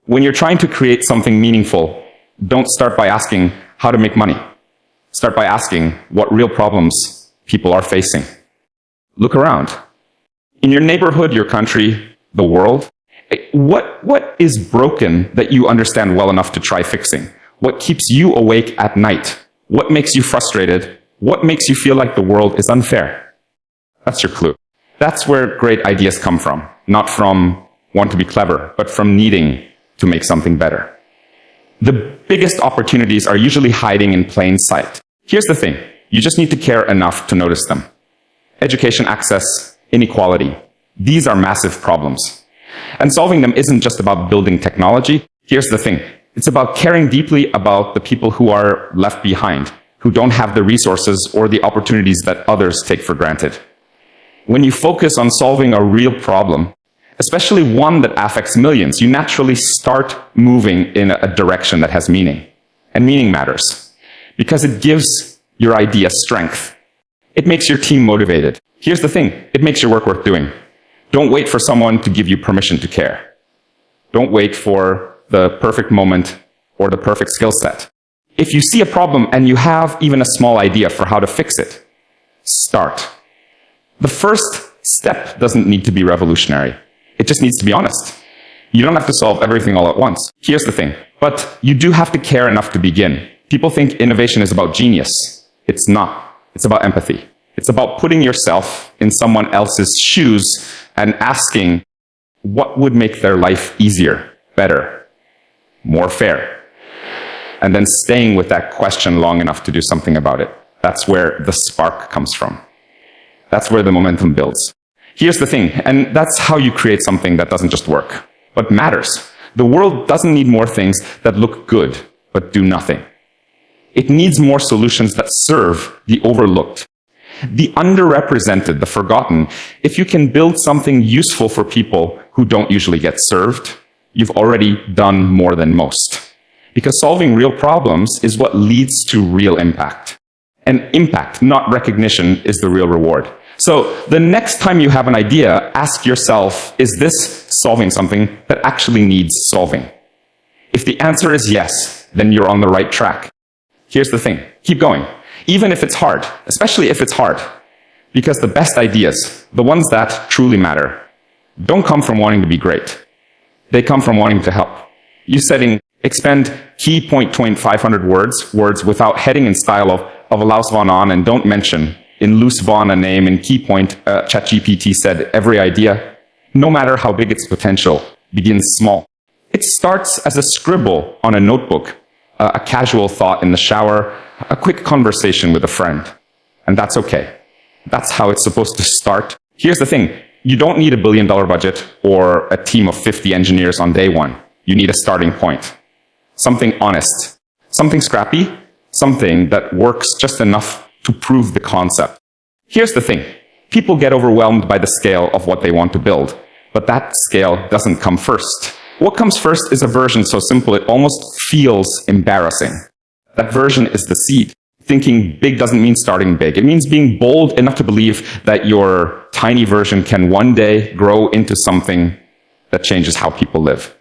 When you're trying to create something meaningful, don't start by asking how to make money. Start by asking what real problems people are facing. Look around. In your neighborhood, your country, the world, what is broken that you understand well enough to try fixing? What keeps you awake at night? What makes you frustrated? What makes you feel like the world is unfair? That's your clue. That's where great ideas come from. Not from want to be clever, but from needing to make something better. The biggest opportunities are usually hiding in plain sight. Here's the thing. You just need to care enough to notice them. Education access, inequality. These are massive problems. And solving them isn't just about building technology. Here's the thing. It's about caring deeply about the people who are left behind, who don't have the resources or the opportunities that others take for granted. When you focus on solving a real problem, especially one that affects millions, you naturally start moving in a direction that has meaning. And meaning matters, because it gives your idea strength. It makes your team motivated. Here's the thing, it makes your work worth doing. Don't wait for someone to give you permission to care. Don't wait for the perfect moment or the perfect skill set. If you see a problem and you have even a small idea for how to fix it, start. The first step doesn't need to be revolutionary. It just needs to be honest. You don't have to solve everything all at once. Here's the thing, but you do have to care enough to begin. People think innovation is about genius. It's not. It's about empathy. It's about putting yourself in someone else's shoes and asking what would make their life easier, better, more fair. And then staying with that question long enough to do something about it. That's where the spark comes from. That's where the momentum builds. Here's the thing, and that's how you create something that doesn't just work, but matters. The world doesn't need more things that look good, but do nothing. It needs more solutions that serve the overlooked, the underrepresented, the forgotten. If you can build something useful for people who don't usually get served, you've already done more than most. Because solving real problems is what leads to real impact. And impact, not recognition, is the real reward. So the next time you have an idea, ask yourself, is this solving something that actually needs solving? If the answer is yes, then you're on the right track. Here's the thing, keep going. Even if it's hard, especially if it's hard. Because the best ideas, the ones that truly matter, don't come from wanting to be great. They come from wanting to help. You setting, expend key point 500 words without heading in style of Luis von Ahn, and don't mention in Luis von a name in key point, ChatGPT said every idea, no matter how big its potential, begins small. It starts as a scribble on a notebook, a casual thought in the shower, a quick conversation with a friend. And that's okay. That's how it's supposed to start. Here's the thing. You don't need $1 billion budget or a team of 50 engineers on day one. You need a starting point. Something honest. Something scrappy. Something that works just enough to prove the concept. Here's the thing. People get overwhelmed by the scale of what they want to build. But that scale doesn't come first. What comes first is a version so simple it almost feels embarrassing. That version is the seed. Thinking big doesn't mean starting big. It means being bold enough to believe that your tiny version can one day grow into something that changes how people live.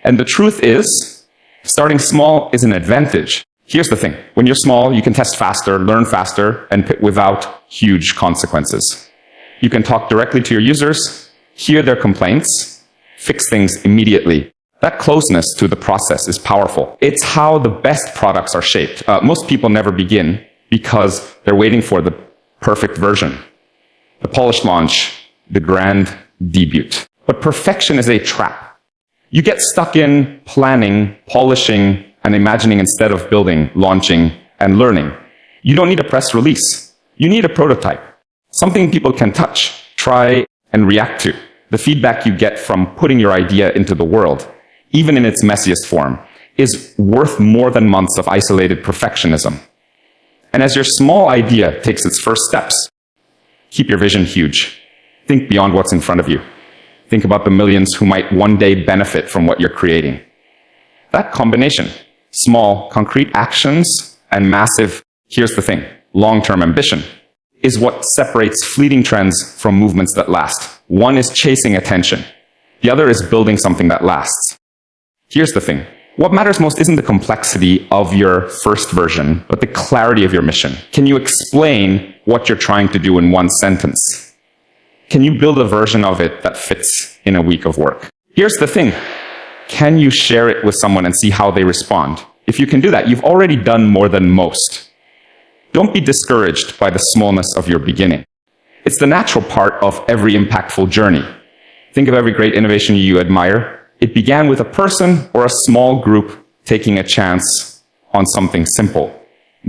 And the truth is, starting small is an advantage. Here's the thing. When you're small, you can test faster, learn faster, and without huge consequences. You can talk directly to your users, hear their complaints, fix things immediately. That closeness to the process is powerful. It's how the best products are shaped. Most people never begin because they're waiting for the perfect version, the polished launch, the grand debut. But perfection is a trap. You get stuck in planning, polishing, and imagining instead of building, launching, and learning. You don't need a press release. You need a prototype. Something people can touch, try, and react to. The feedback you get from putting your idea into the world, even in its messiest form, is worth more than months of isolated perfectionism. And as your small idea takes its first steps, keep your vision huge. Think beyond what's in front of you. Think about the millions who might one day benefit from what you're creating. That combination, small, concrete actions and massive, here's the thing, long-term ambition, is what separates fleeting trends from movements that last. One is chasing attention. The other is building something that lasts. Here's the thing. What matters most isn't the complexity of your first version, but the clarity of your mission. Can you explain what you're trying to do in one sentence? Can you build a version of it that fits in a week of work? Here's the thing. Can you share it with someone and see how they respond? If you can do that, you've already done more than most. Don't be discouraged by the smallness of your beginning. It's the natural part of every impactful journey. Think of every great innovation you admire. It began with a person or a small group taking a chance on something simple,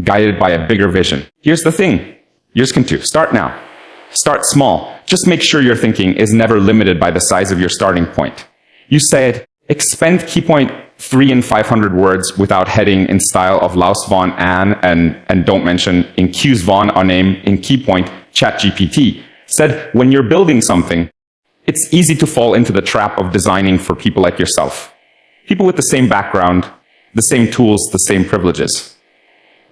guided by a bigger vision. Here's the thing. Yours can too. Start now. Start small. Just make sure your thinking is never limited by the size of your starting point. You said, expend key point 3 in 500 words without heading in style of Luis von Ahn and don't mention in Q's von Ahn name in key point ChatGPT. Said, when you're building something, it's easy to fall into the trap of designing for people like yourself. People with the same background, the same tools, the same privileges.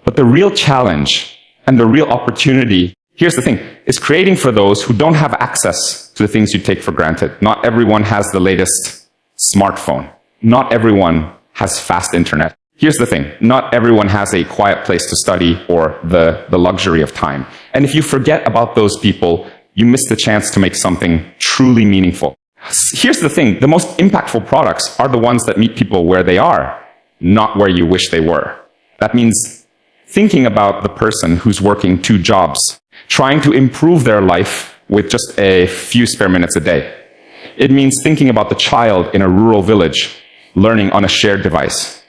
But the real challenge and the real opportunity, here's the thing, is creating for those who don't have access to the things you take for granted. Not everyone has the latest smartphone. Not everyone has fast internet. Here's the thing, not everyone has a quiet place to study or the luxury of time. And if you forget about those people, you miss the chance to make something truly meaningful. Here's the thing, the most impactful products are the ones that meet people where they are, not where you wish they were. That means thinking about the person who's working 2 jobs, trying to improve their life with just a few spare minutes a day. It means thinking about the child in a rural village, learning on a shared device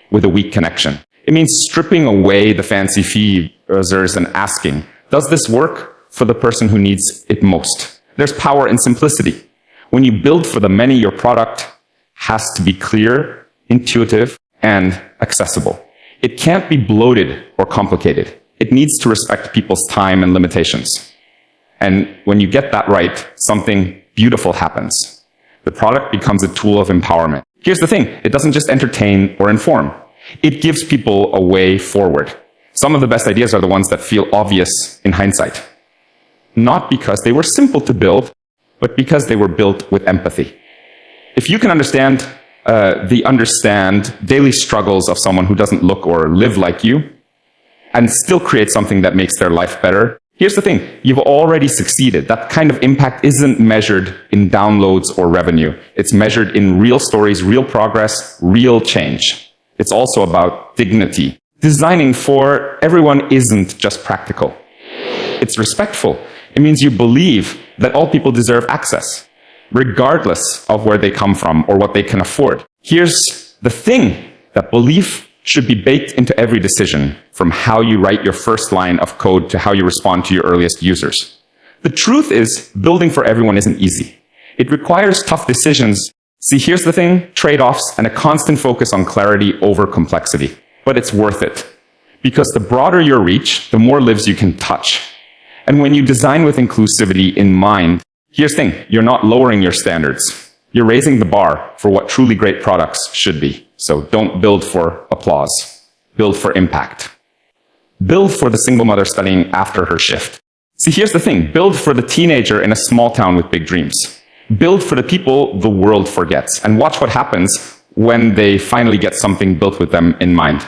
with a weak connection. It means stripping away the fancy features and asking, does this work for the person who needs it most? There's power in simplicity. When you build for the many, your product has to be clear, intuitive, and accessible. It can't be bloated or complicated. It needs to respect people's time and limitations. And when you get that right, something beautiful happens. The product becomes a tool of empowerment. Here's the thing, it doesn't just entertain or inform. It gives people a way forward. Some of the best ideas are the ones that feel obvious in hindsight. Not because they were simple to build, but because they were built with empathy. If you can understand daily struggles of someone who doesn't look or live like you, and still create something that makes their life better, here's the thing, you've already succeeded. That kind of impact isn't measured in downloads or revenue. It's measured in real stories, real progress, real change. It's also about dignity. Designing for everyone isn't just practical. It's respectful. It means you believe that all people deserve access, regardless of where they come from or what they can afford. Here's the thing, that belief should be baked into every decision, from how you write your first line of code to how you respond to your earliest users. The truth is, building for everyone isn't easy. It requires tough decisions. See, here's the thing, trade-offs and a constant focus on clarity over complexity. But it's worth it, because the broader your reach, the more lives you can touch. And when you design with inclusivity in mind, here's the thing, you're not lowering your standards. You're raising the bar for what truly great products should be. So don't build for applause. Build for impact. Build for the single mother studying after her shift. See, here's the thing, build for the teenager in a small town with big dreams. Build for the people the world forgets, and watch what happens when they finally get something built with them in mind.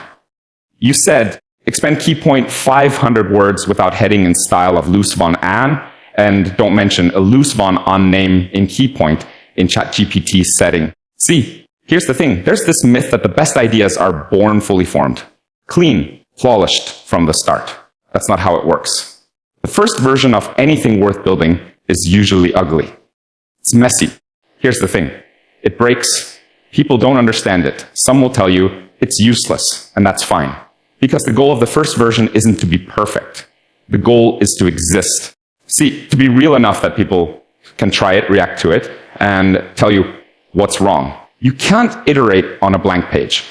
You said, expend key point 500 words without heading in style of Luis von Ahn, and don't mention a Luis von Ahn name in key point in ChatGPT's setting. See, here's the thing, there's this myth that the best ideas are born fully formed, clean, polished from the start. That's not how it works. The first version of anything worth building is usually ugly. It's messy. Here's the thing, it breaks. People don't understand it. Some will tell you it's useless, and that's fine. Because the goal of the first version isn't to be perfect. The goal is to exist. See, to be real enough that people can try it, react to it, and tell you what's wrong. You can't iterate on a blank page.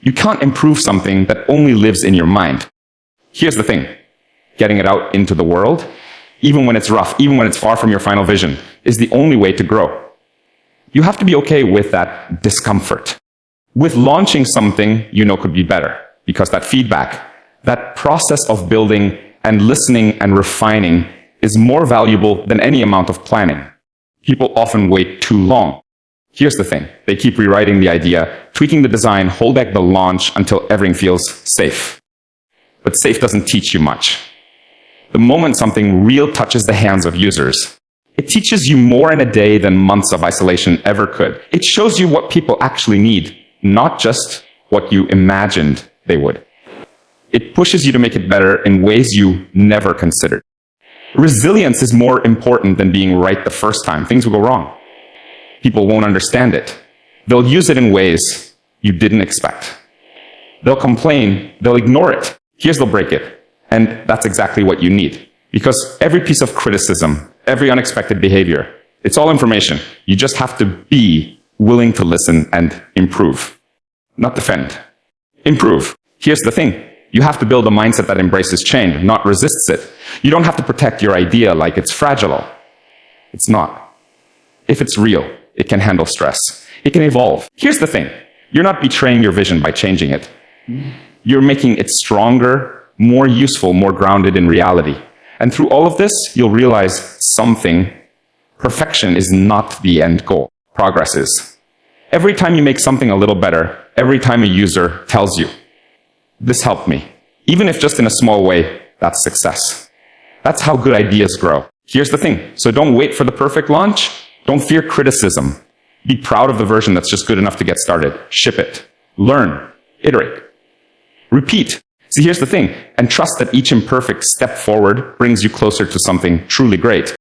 You can't improve something that only lives in your mind. Here's the thing, getting it out into the world, even when it's rough, even when it's far from your final vision, is the only way to grow. You have to be okay with that discomfort. With launching something you know could be better. Because that feedback, that process of building and listening and refining is more valuable than any amount of planning. People often wait too long. Here's the thing. They keep rewriting the idea, tweaking the design, hold back the launch until everything feels safe. But safe doesn't teach you much. The moment something real touches the hands of users, it teaches you more in a day than months of isolation ever could. It shows you what people actually need, not just what you imagined they would. It pushes you to make it better in ways you never considered. Resilience is more important than being right the first time. Things will go wrong. People won't understand it. They'll use it in ways you didn't expect. They'll complain, they'll ignore it. Here's they'll break it. And that's exactly what you need. Because every piece of criticism, every unexpected behavior, it's all information. You just have to be willing to listen and improve. Not defend. Improve. Here's the thing. You have to build a mindset that embraces change, not resists it. You don't have to protect your idea like it's fragile. It's not. If it's real, it can handle stress. It can evolve. Here's the thing. You're not betraying your vision by changing it. You're making it stronger, more useful, more grounded in reality. And through all of this, you'll realize something. Perfection is not the end goal. Progress is. Every time you make something a little better, every time a user tells you, this helped me, even if just in a small way, that's success. That's how good ideas grow. Here's the thing. So don't wait for the perfect launch. Don't fear criticism. Be proud of the version that's just good enough to get started. Ship it. Learn. Iterate. Repeat. See, here's the thing. And trust that each imperfect step forward brings you closer to something truly great.